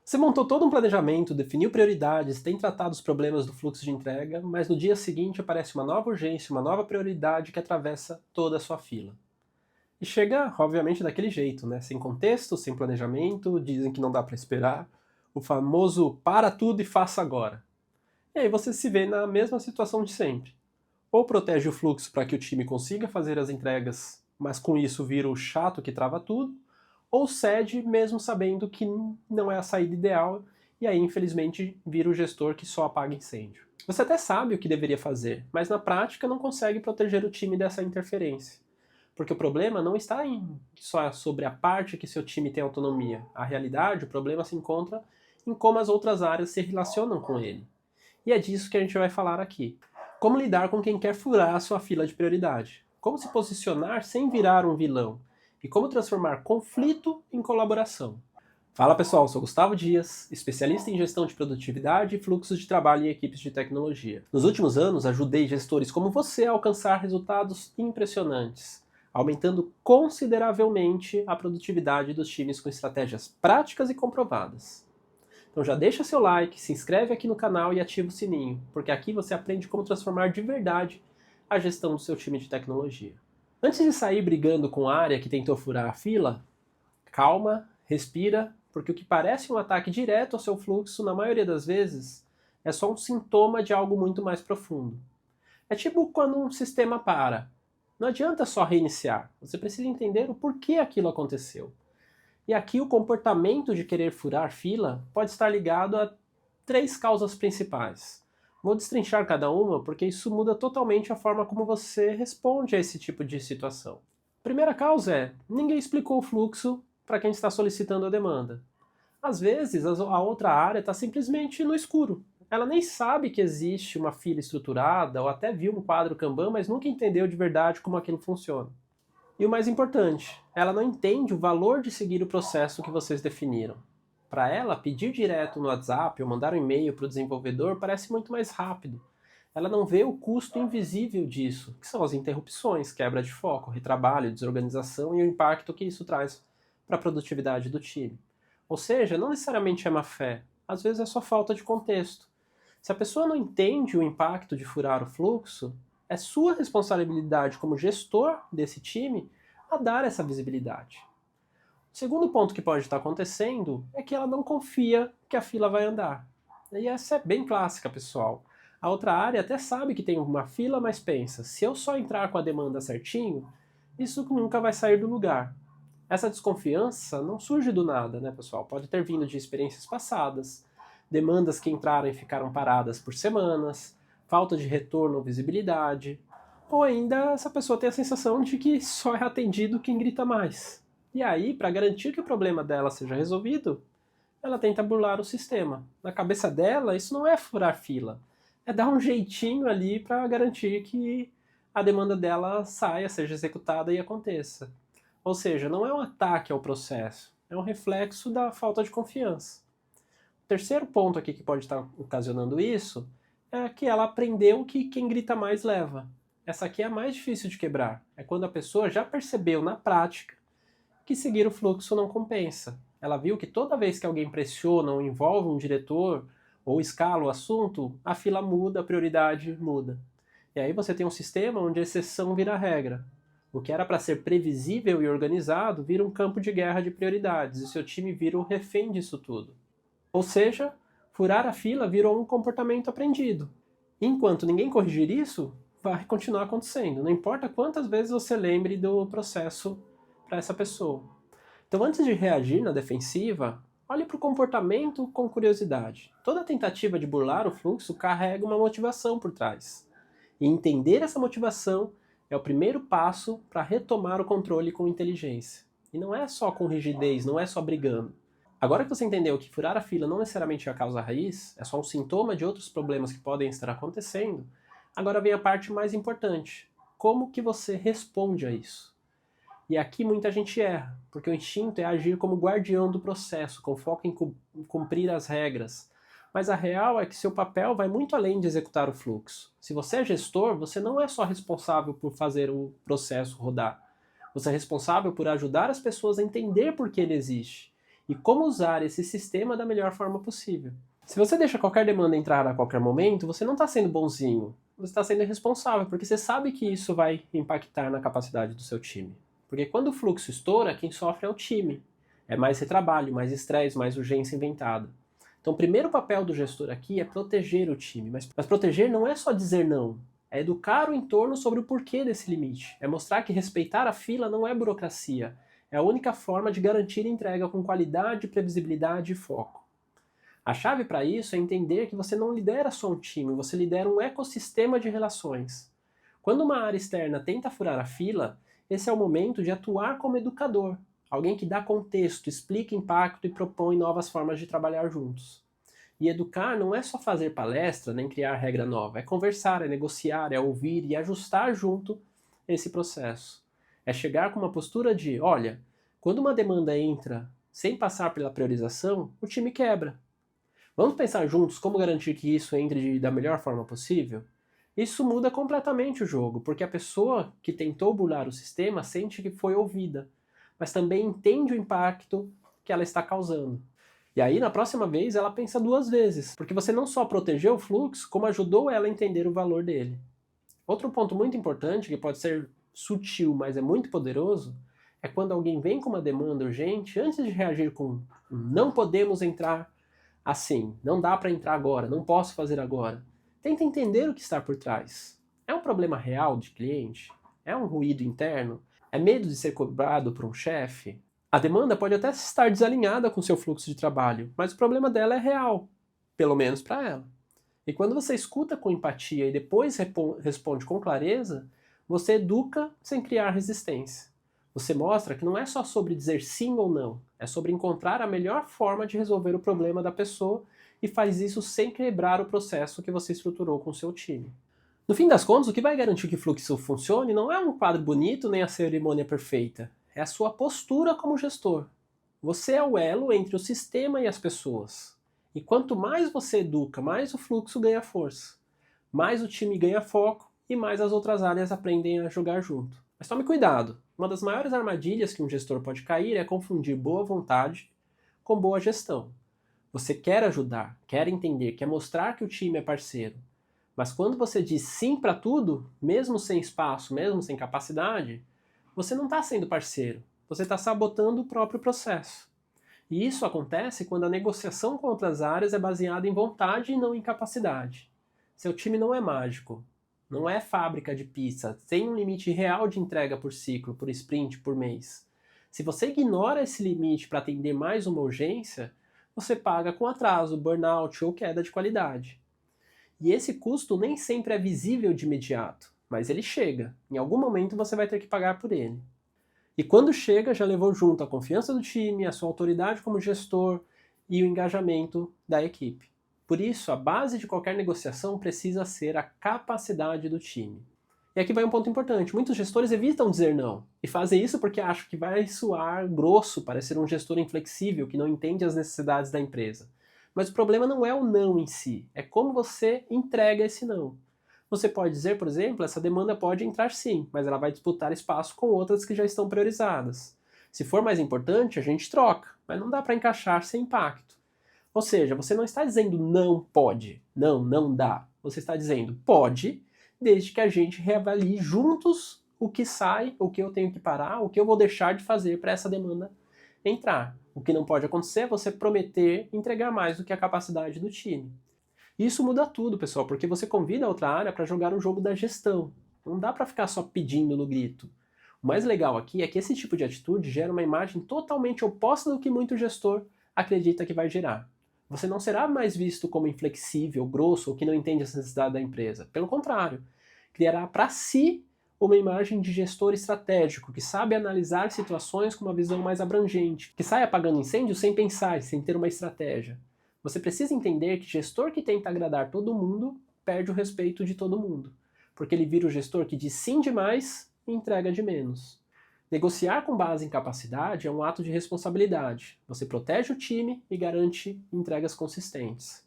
Você montou todo um planejamento, definiu prioridades, tem tratado os problemas do fluxo de entrega, mas no dia seguinte aparece uma nova urgência, uma nova prioridade que atravessa toda a sua fila. E chega, obviamente, daquele jeito, né? Sem contexto, sem planejamento, dizem que não dá para esperar. O famoso para tudo e faça agora. E aí você se vê na mesma situação de sempre. Ou protege o fluxo para que o time consiga fazer as entregas, mas com isso vira o chato que trava tudo, ou cede mesmo sabendo que não é a saída ideal, e aí infelizmente vira o gestor que só apaga incêndio. Você até sabe o que deveria fazer, mas na prática não consegue proteger o time dessa interferência. Porque o problema não está só sobre a parte que seu time tem autonomia. A realidade, o problema se encontra em como as outras áreas se relacionam com ele. E é disso que a gente vai falar aqui. Como lidar com quem quer furar a sua fila de prioridade. Como se posicionar sem virar um vilão. E como transformar conflito em colaboração. Fala pessoal, sou Gustavo Dias, especialista em gestão de produtividade e fluxos de trabalho em equipes de tecnologia. Nos últimos anos, ajudei gestores como você a alcançar resultados impressionantes, aumentando consideravelmente a produtividade dos times com estratégias práticas e comprovadas. Então já deixa seu like, se inscreve aqui no canal e ativa o sininho, porque aqui você aprende como transformar de verdade a gestão do seu time de tecnologia. Antes de sair brigando com a área que tentou furar a fila, calma, respira, porque o que parece um ataque direto ao seu fluxo, na maioria das vezes, é só um sintoma de algo muito mais profundo. É tipo quando um sistema para. Não adianta só reiniciar, você precisa entender o porquê aquilo aconteceu. E aqui o comportamento de querer furar fila pode estar ligado a três causas principais. Vou destrinchar cada uma porque isso muda totalmente a forma como você responde a esse tipo de situação. A primeira causa é: ninguém explicou o fluxo para quem está solicitando a demanda. Às vezes a outra área está simplesmente no escuro. Ela nem sabe que existe uma fila estruturada ou até viu um quadro Kanban, mas nunca entendeu de verdade como aquilo funciona. E o mais importante, ela não entende o valor de seguir o processo que vocês definiram. Para ela, pedir direto no WhatsApp ou mandar um e-mail para o desenvolvedor parece muito mais rápido. Ela não vê o custo invisível disso, que são as interrupções, quebra de foco, retrabalho, desorganização e o impacto que isso traz para a produtividade do time. Ou seja, não necessariamente é má fé, às vezes é só falta de contexto. Se a pessoa não entende o impacto de furar o fluxo, é sua responsabilidade como gestor desse time a dar essa visibilidade. O segundo ponto que pode estar acontecendo é que ela não confia que a fila vai andar. E essa é bem clássica, pessoal. A outra área até sabe que tem uma fila, mas pensa, se eu só entrar com a demanda certinho, isso nunca vai sair do lugar. Essa desconfiança não surge do nada, né, pessoal? Pode ter vindo de experiências passadas, demandas que entraram e ficaram paradas por semanas, falta de retorno ou visibilidade, ou ainda essa pessoa tem a sensação de que só é atendido quem grita mais. E aí, para garantir que o problema dela seja resolvido, ela tenta burlar o sistema. Na cabeça dela, isso não é furar fila, é dar um jeitinho ali para garantir que a demanda dela saia, seja executada e aconteça. Ou seja, não é um ataque ao processo, é um reflexo da falta de confiança. O terceiro ponto aqui que pode estar ocasionando isso é que ela aprendeu que quem grita mais leva. Essa aqui é a mais difícil de quebrar. É quando a pessoa já percebeu na prática que seguir o fluxo não compensa. Ela viu que toda vez que alguém pressiona ou envolve um diretor ou escala o assunto, a fila muda, a prioridade muda. E aí você tem um sistema onde a exceção vira regra. O que era para ser previsível e organizado vira um campo de guerra de prioridades e seu time vira o refém disso tudo. Ou seja, furar a fila virou um comportamento aprendido. Enquanto ninguém corrigir isso, vai continuar acontecendo. Não importa quantas vezes você lembre do processo para essa pessoa. Então, antes de reagir na defensiva, olhe para o comportamento com curiosidade. Toda tentativa de burlar o fluxo carrega uma motivação por trás. E entender essa motivação é o primeiro passo para retomar o controle com inteligência. E não é só com rigidez, não é só brigando. Agora que você entendeu que furar a fila não necessariamente é a causa raiz, é só um sintoma de outros problemas que podem estar acontecendo, agora vem a parte mais importante. Como que você responde a isso? E aqui muita gente erra, porque o instinto é agir como guardião do processo, com foco em cumprir as regras. Mas a real é que seu papel vai muito além de executar o fluxo. Se você é gestor, você não é só responsável por fazer o processo rodar. Você é responsável por ajudar as pessoas a entender por que ele existe e como usar esse sistema da melhor forma possível. Se você deixa qualquer demanda entrar a qualquer momento, você não está sendo bonzinho, você está sendo irresponsável, porque você sabe que isso vai impactar na capacidade do seu time. Porque quando o fluxo estoura, quem sofre é o time. É mais retrabalho, mais estresse, mais urgência inventada. Então o primeiro papel do gestor aqui é proteger o time, mas proteger não é só dizer não, é educar o entorno sobre o porquê desse limite, é mostrar que respeitar a fila não é burocracia, é a única forma de garantir entrega com qualidade, previsibilidade e foco. A chave para isso é entender que você não lidera só um time, você lidera um ecossistema de relações. Quando uma área externa tenta furar a fila, esse é o momento de atuar como educador, alguém que dá contexto, explica impacto e propõe novas formas de trabalhar juntos. E educar não é só fazer palestra, nem criar regra nova, é conversar, é negociar, é ouvir e ajustar junto esse processo. É chegar com uma postura de, olha, quando uma demanda entra sem passar pela priorização, o time quebra. Vamos pensar juntos como garantir que isso entre da melhor forma possível? Isso muda completamente o jogo, porque a pessoa que tentou burlar o sistema sente que foi ouvida, mas também entende o impacto que ela está causando. E aí, na próxima vez, ela pensa duas vezes, porque você não só protegeu o fluxo, como ajudou ela a entender o valor dele. Outro ponto muito importante, que pode ser sutil, mas é muito poderoso, é quando alguém vem com uma demanda urgente, antes de reagir com não podemos entrar assim, não dá para entrar agora, não posso fazer agora. Tenta entender o que está por trás. É um problema real de cliente? É um ruído interno? É medo de ser cobrado por um chefe? A demanda pode até estar desalinhada com seu fluxo de trabalho, mas o problema dela é real, pelo menos para ela. E quando você escuta com empatia e depois responde com clareza, você educa sem criar resistência. Você mostra que não é só sobre dizer sim ou não, é sobre encontrar a melhor forma de resolver o problema da pessoa e faz isso sem quebrar o processo que você estruturou com o seu time. No fim das contas, o que vai garantir que o fluxo funcione não é um quadro bonito nem a cerimônia perfeita, é a sua postura como gestor. Você é o elo entre o sistema e as pessoas. E quanto mais você educa, mais o fluxo ganha força, mais o time ganha foco e mais as outras áreas aprendem a jogar junto. Mas tome cuidado, uma das maiores armadilhas que um gestor pode cair é confundir boa vontade com boa gestão. Você quer ajudar, quer entender, quer mostrar que o time é parceiro. Mas quando você diz sim para tudo, mesmo sem espaço, mesmo sem capacidade, você não está sendo parceiro, você está sabotando o próprio processo. E isso acontece quando a negociação com outras áreas é baseada em vontade e não em capacidade. Seu time não é mágico, não é fábrica de pizza, tem um limite real de entrega por ciclo, por sprint, por mês. Se você ignora esse limite para atender mais uma urgência, você paga com atraso, burnout ou queda de qualidade. E esse custo nem sempre é visível de imediato, mas ele chega. Em algum momento você vai ter que pagar por ele. E quando chega, já levou junto a confiança do time, a sua autoridade como gestor e o engajamento da equipe. Por isso, a base de qualquer negociação precisa ser a capacidade do time. E aqui vai um ponto importante. Muitos gestores evitam dizer não. E fazem isso porque acham que vai soar grosso, parecer um gestor inflexível que não entende as necessidades da empresa. Mas o problema não é o não em si, é como você entrega esse não. Você pode dizer, por exemplo, essa demanda pode entrar sim, mas ela vai disputar espaço com outras que já estão priorizadas. Se for mais importante, a gente troca, mas não dá para encaixar sem impacto. Ou seja, você não está dizendo não pode, não dá. Você está dizendo pode, desde que a gente reavalie juntos o que sai, o que eu tenho que parar, o que eu vou deixar de fazer para essa demanda entrar. O que não pode acontecer é você prometer entregar mais do que a capacidade do time. E isso muda tudo, pessoal, porque você convida a outra área para jogar um jogo da gestão. Não dá para ficar só pedindo no grito. O mais legal aqui é que esse tipo de atitude gera uma imagem totalmente oposta do que muito gestor acredita que vai gerar. Você não será mais visto como inflexível, grosso ou que não entende as necessidades da empresa. Pelo contrário, criará para si uma imagem de gestor estratégico, que sabe analisar situações com uma visão mais abrangente, que sai apagando incêndios sem pensar, sem ter uma estratégia. Você precisa entender que gestor que tenta agradar todo mundo perde o respeito de todo mundo, porque ele vira o gestor que diz sim demais e entrega de menos. Negociar com base em capacidade é um ato de responsabilidade. Você protege o time e garante entregas consistentes.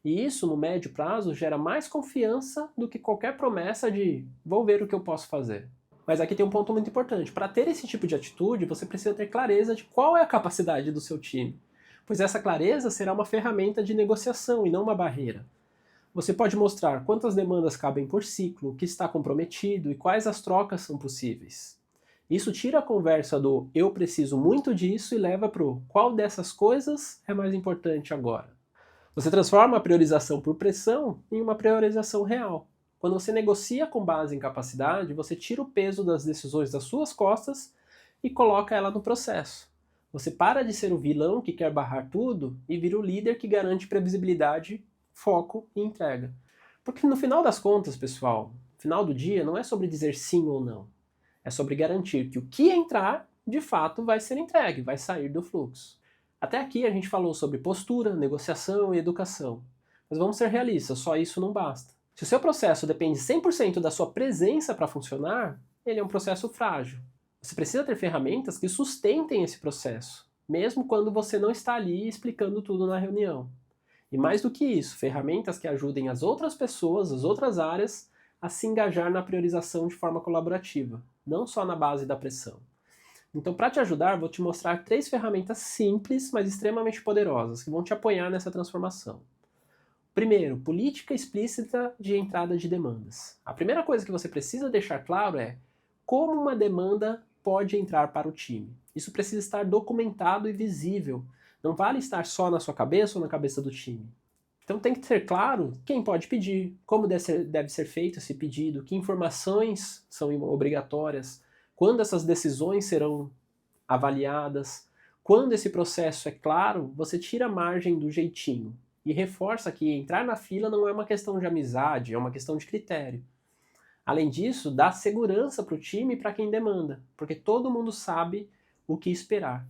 E isso, no médio prazo, gera mais confiança do que qualquer promessa de vou ver o que eu posso fazer. Mas aqui tem um ponto muito importante. Para ter esse tipo de atitude, você precisa ter clareza de qual é a capacidade do seu time, pois essa clareza será uma ferramenta de negociação e não uma barreira. Você pode mostrar quantas demandas cabem por ciclo, o que está comprometido e quais as trocas são possíveis. Isso tira a conversa do eu preciso muito disso e leva para o qual dessas coisas é mais importante agora. Você transforma a priorização por pressão em uma priorização real. Quando você negocia com base em capacidade, você tira o peso das decisões das suas costas e coloca ela no processo. Você para de ser o vilão que quer barrar tudo e vira o líder que garante previsibilidade, foco e entrega. Porque no final das contas, pessoal, no final do dia não é sobre dizer sim ou não. É sobre garantir que o que entrar, de fato, vai ser entregue, vai sair do fluxo. Até aqui a gente falou sobre postura, negociação e educação. Mas vamos ser realistas, só isso não basta. Se o seu processo depende 100% da sua presença para funcionar, ele é um processo frágil. Você precisa ter ferramentas que sustentem esse processo, mesmo quando você não está ali explicando tudo na reunião. E mais do que isso, ferramentas que ajudem as outras pessoas, as outras áreas, a se engajar na priorização de forma colaborativa, não só na base da pressão. Então, para te ajudar, vou te mostrar 3 ferramentas simples, mas extremamente poderosas, que vão te apoiar nessa transformação. Primeiro, política explícita de entrada de demandas. A primeira coisa que você precisa deixar claro é como uma demanda pode entrar para o time. Isso precisa estar documentado e visível. Não vale estar só na sua cabeça ou na cabeça do time. Então tem que ser claro quem pode pedir, como deve ser feito esse pedido, que informações são obrigatórias, quando essas decisões serão avaliadas. Quando esse processo é claro, você tira a margem do jeitinho e reforça que entrar na fila não é uma questão de amizade, é uma questão de critério. Além disso, dá segurança para o time e para quem demanda, porque todo mundo sabe o que esperar.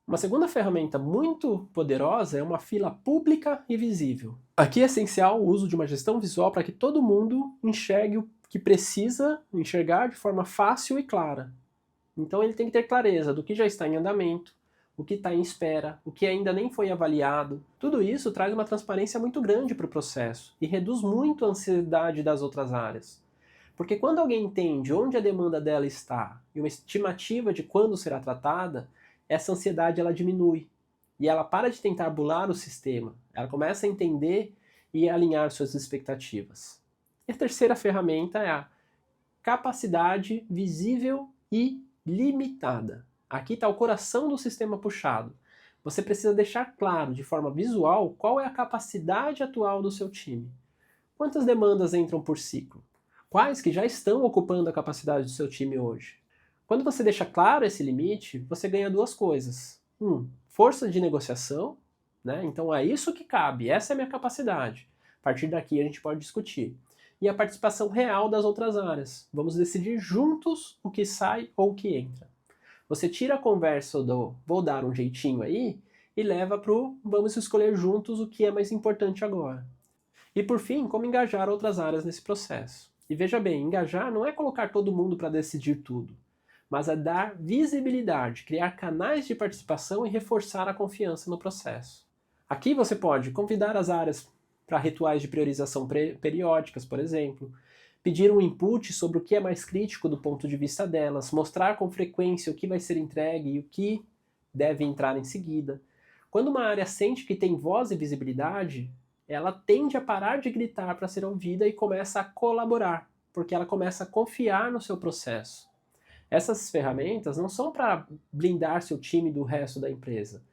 Uma segunda ferramenta muito poderosa é uma fila pública e visível. Aqui é essencial o uso de uma gestão visual para que todo mundo enxergue o que precisa enxergar de forma fácil e clara. Então ele tem que ter clareza do que já está em andamento, o que está em espera, o que ainda nem foi avaliado. Tudo isso traz uma transparência muito grande para o processo e reduz muito a ansiedade das outras áreas. Porque quando alguém entende onde a demanda dela está e uma estimativa de quando será tratada, essa ansiedade ela diminui e ela para de tentar bular o sistema. Ela começa a entender e alinhar suas expectativas. E a terceira ferramenta é a capacidade visível e limitada. Aqui está o coração do sistema puxado. Você precisa deixar claro, de forma visual, qual é a capacidade atual do seu time. Quantas demandas entram por ciclo? Quais que já estão ocupando a capacidade do seu time hoje? Quando você deixa claro esse limite, você ganha 2 coisas. Força de negociação, né? Então é isso que cabe, essa é a minha capacidade. A partir daqui a gente pode discutir. E a participação real das outras áreas. Vamos decidir juntos o que sai ou o que entra. Você tira a conversa do vou dar um jeitinho aí e leva para o vamos escolher juntos o que é mais importante agora. E por fim, como engajar outras áreas nesse processo. E veja bem, engajar não é colocar todo mundo para decidir tudo, mas é dar visibilidade, criar canais de participação e reforçar a confiança no processo. Aqui você pode convidar as áreas para rituais de priorização periódicas, por exemplo, pedir um input sobre o que é mais crítico do ponto de vista delas, mostrar com frequência o que vai ser entregue e o que deve entrar em seguida. Quando uma área sente que tem voz e visibilidade, ela tende a parar de gritar para ser ouvida e começa a colaborar, porque ela começa a confiar no seu processo. Essas ferramentas não são para blindar seu time do resto da empresa.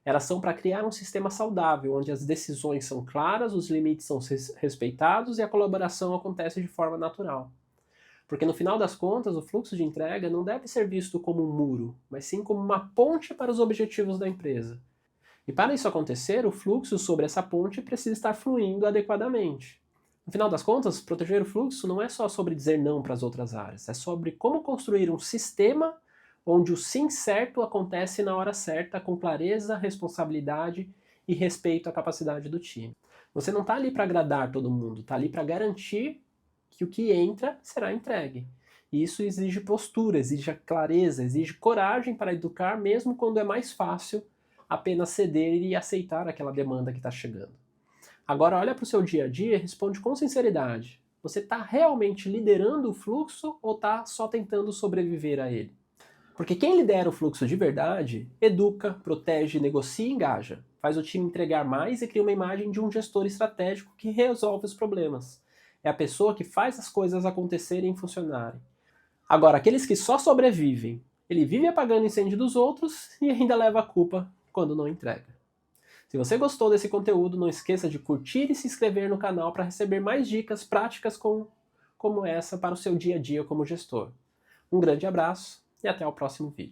Elas são para criar um sistema saudável, onde as decisões são claras, os limites são respeitados e a colaboração acontece de forma natural. Porque no final das contas, o fluxo de entrega não deve ser visto como um muro, mas sim como uma ponte para os objetivos da empresa. E para isso acontecer, o fluxo sobre essa ponte precisa estar fluindo adequadamente. No final das contas, proteger o fluxo não é só sobre dizer não para as outras áreas, é sobre como construir um sistema onde o sim certo acontece na hora certa, com clareza, responsabilidade e respeito à capacidade do time. Você não está ali para agradar todo mundo, está ali para garantir que o que entra será entregue. E isso exige postura, exige clareza, exige coragem para educar, mesmo quando é mais fácil apenas ceder e aceitar aquela demanda que está chegando. Agora olha para o seu dia a dia e responde com sinceridade. Você está realmente liderando o fluxo ou está só tentando sobreviver a ele? Porque quem lidera o fluxo de verdade educa, protege, negocia e engaja. Faz o time entregar mais e cria uma imagem de um gestor estratégico que resolve os problemas. É a pessoa que faz as coisas acontecerem e funcionarem. Agora, aqueles que só sobrevivem, ele vive apagando incêndio dos outros e ainda leva a culpa quando não entrega. Se você gostou desse conteúdo, não esqueça de curtir e se inscrever no canal para receber mais dicas práticas como essa para o seu dia a dia como gestor. Um grande abraço e até o próximo vídeo.